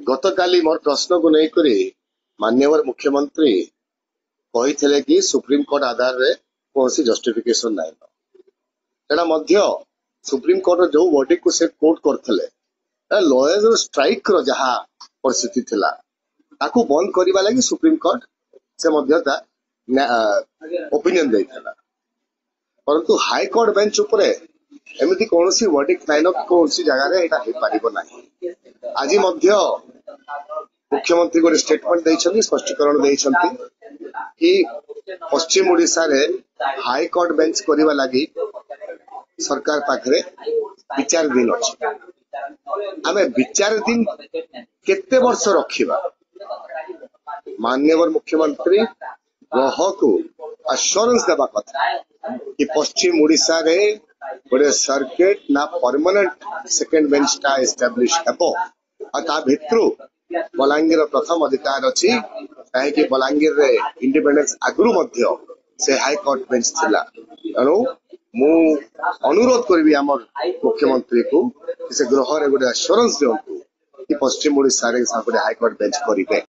गतकाली मोर प्रश्न को लेकर माननीय मुख्यमंत्री कही कि सुप्रीम कोर्ट आधार रे कौन जस्टिफिकेशन नाइन सेटा सुप्रीम कोर्ट जो बॉडी को से कोर्ट करते लॉयर स्ट्राइक रो जहा परिस्थिति थिला ताकू बंद करबा लागि सुप्रीम कोर्ट से ओपिनियन देइथिला परंतु हाई कोर्ट बेंच ऊपर एमती कौन वर्डिक्ट नाइन कौन जगह रे एटा हे पारिबो नाही। आज मुख्यमंत्री गोटे स्टेटमेंट देइछन्ती स्पष्टीकरण देइछन्ती कि पश्चिम ओडिशा रे हाई कोर्ट बेंच करबा लागि सरकार पाखरे विचार दिन अछि। आमे विचार दिन केते वर्ष रखिबा माननीय मुख्यमंत्री ग्रह को अश्योरेंस देबा कथा कि पश्चिम ओडिशा रे गोटे सर्किट ना परमानेंट सेकेंड बेंच टा एस्टाब्लिश हेबो आ ता भितरु बलांगीर प्रथम अधिकार अछि काहे कि बलांगीर रे इंडिपेंडेंस आगुरु मध्य से हाई कोर्ट बेंच थिला अनु मु अनुरोध करबी हमर मुख्यमंत्री को से ग्रह रे गोटे अश्योरेंस दियंतु कि पश्चिम ओडिशा रे हाई कोर्ट बेंच करिवे।